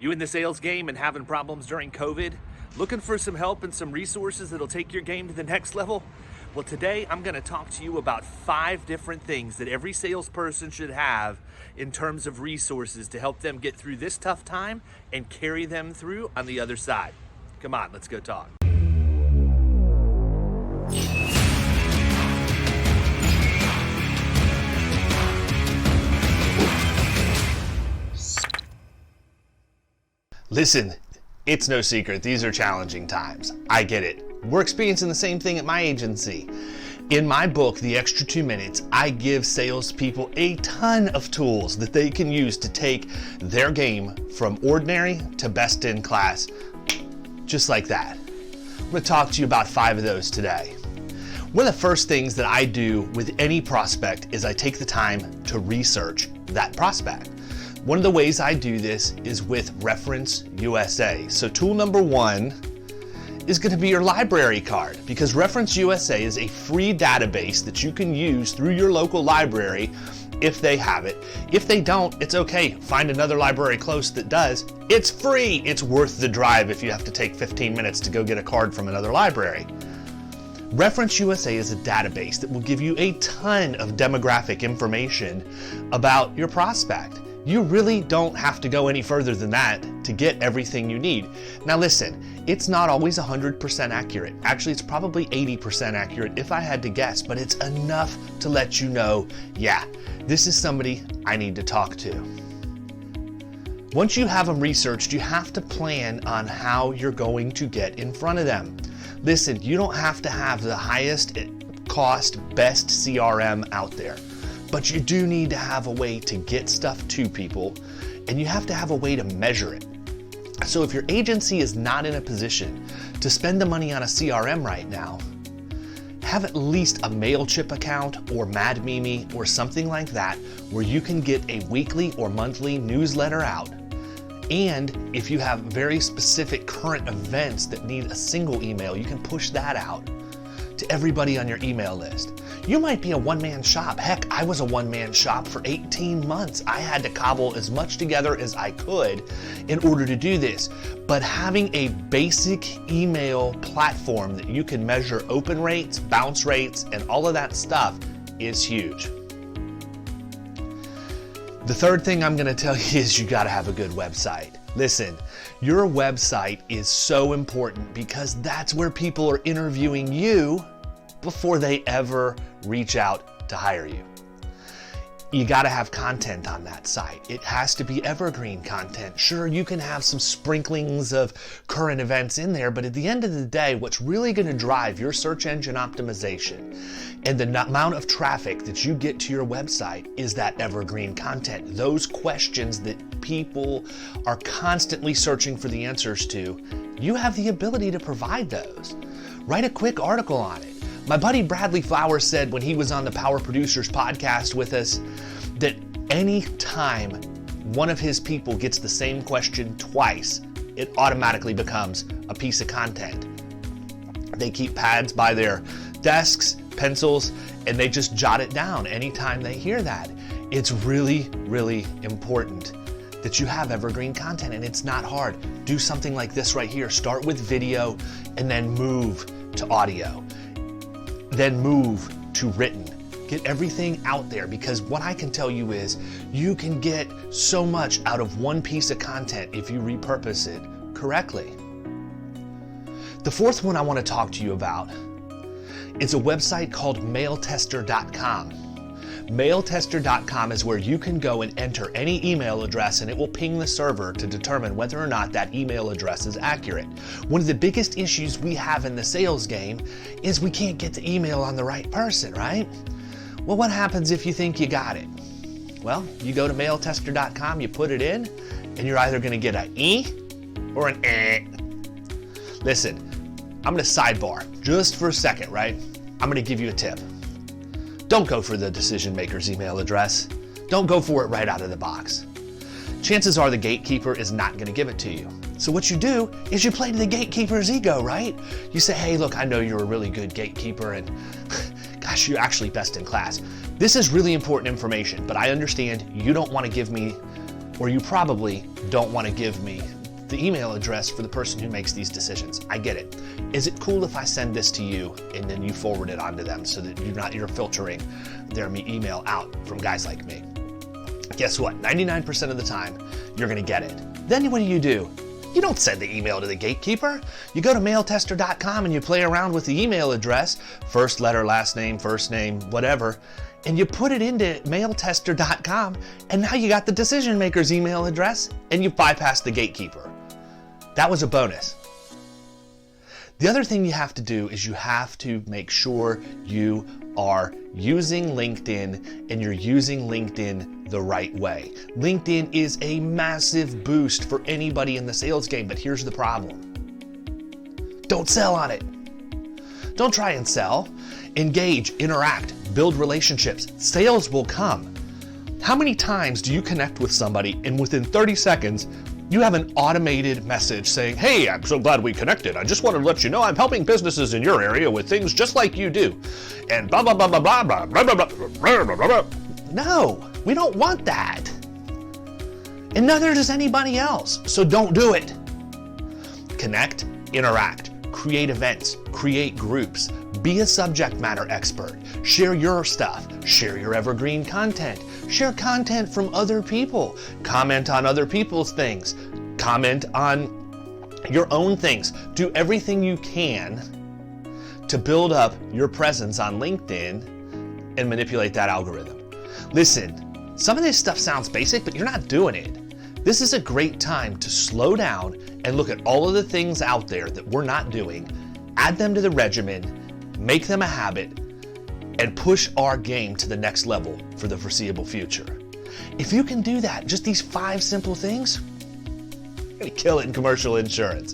You in the sales game and having problems during COVID? Looking for some help and some resources that'll take your game to the next level? Well, today I'm going to talk to you about 5 different things that every salesperson should have in terms of resources to help them get through this tough time and carry them through on the other side. Come on, let's go talk. Listen, it's no secret, these are challenging times. I get it. We're experiencing the same thing at my agency. In my book, The Extra 2 Minutes, I give salespeople a ton of tools that they can use to take their game from ordinary to best in class, just like that. I'm going to talk to you about 5 of those today. One of the first things that I do with any prospect is I take the time to research that prospect. One of the ways I do this is with Reference USA. So tool number 1 is going to be your library card, because Reference USA is a free database that you can use through your local library if they have it. If they don't, it's okay. Find another library close that does. It's free. It's worth the drive if you have to take 15 minutes to go get a card from another library. Reference USA is a database that will give you a ton of demographic information about your prospect. You really don't have to go any further than that to get everything you need. Now listen, it's not always 100% accurate. Actually, it's probably 80% accurate if I had to guess, but it's enough to let you know, yeah, this is somebody I need to talk to. Once you have them researched, you have to plan on how you're going to get in front of them. Listen, you don't have to have the highest cost, best CRM out there. But you do need to have a way to get stuff to people, and you have to have a way to measure it. So if your agency is not in a position to spend the money on a CRM right now, have at least a MailChimp account or MadMimi or something like that where you can get a weekly or monthly newsletter out. And if you have very specific current events that need a single email, you can push that out to everybody on your email list. You might be a one-man shop. Heck, I was a one-man shop for 18 months. I had to cobble as much together as I could in order to do this. But having a basic email platform that you can measure open rates, bounce rates, and all of that stuff is huge. The third thing I'm going to tell you is you got to have a good website. Listen, your website is so important because that's where people are interviewing you before they ever reach out to hire you. You got to have content on that site. It has to be evergreen content. Sure, you can have some sprinklings of current events in there, but at the end of the day, what's really going to drive your search engine optimization and the amount of traffic that you get to your website is that evergreen content. Those questions that people are constantly searching for the answers to, you have the ability to provide those. Write a quick article on it. My buddy Bradley Flowers said when he was on the Power Producers podcast with us that any time one of his people gets the same question twice, it automatically becomes a piece of content. They keep pads by their desks, pencils, and they just jot it down anytime they hear that. It's really, really important that you have evergreen content, and it's not hard. Do something like this right here. Start with video and then move to audio. Then move to written. Get everything out there, because what I can tell you is you can get so much out of one piece of content if you repurpose it correctly. The fourth one I want to talk to you about is a website called mailtester.com. Mailtester.com is where you can go and enter any email address, and it will ping the server to determine whether or not that email address is accurate. One of the biggest issues we have in the sales game is we can't get the email on the right person, right? Well, what happens if you think you got it? Well, you go to mailtester.com, you put it in, and you're either going to get an E or an eh. Listen, I'm going to sidebar just for a second, right? I'm going to give you a tip. Don't go for the decision maker's email address. Don't go for it right out of the box. Chances are the gatekeeper is not going to give it to you. So what you do is you play to the gatekeeper's ego, right? You say, hey, look, I know you're a really good gatekeeper, and gosh, you're actually best in class. This is really important information, but I understand you don't want to give me or you probably don't want to give me the email address for the person who makes these decisions. I get it. Is it cool if I send this to you and then you forward it on to them so that you're filtering their email out from guys like me? Guess what? 99% of the time, you're gonna get it. Then what do? You don't send the email to the gatekeeper. You go to mailtester.com and you play around with the email address, first letter, last name, first name, whatever, and you put it into mailtester.com, and now you got the decision maker's email address and you bypassed the gatekeeper. That was a bonus. The other thing you have to do is you have to make sure you are using LinkedIn and you're using LinkedIn the right way. LinkedIn is a massive boost for anybody in the sales game, but here's the problem. Don't sell on it. Don't try and sell. Engage, interact, build relationships. Sales will come. How many times do you connect with somebody and within 30 seconds, you have an automated message saying, "Hey, I'm so glad we connected. I just wanted to let you know I'm helping businesses in your area with things just like you do." And blah, blah, blah, blah, blah, blah, blah, blah, blah, blah, blah. No, we don't want that. And neither does anybody else. So don't do it. Connect, interact, create events, create groups, be a subject matter expert, share your stuff, share your evergreen content, share content from other people, comment on other people's things, comment on your own things. Do everything you can to build up your presence on LinkedIn and manipulate that algorithm. Listen, some of this stuff sounds basic, but you're not doing it. This is a great time to slow down and look at all of the things out there that we're not doing, add them to the regimen, make them a habit, and push our game to the next level for the foreseeable future. If you can do that, just these 5 simple things, you're gonna kill it in commercial insurance.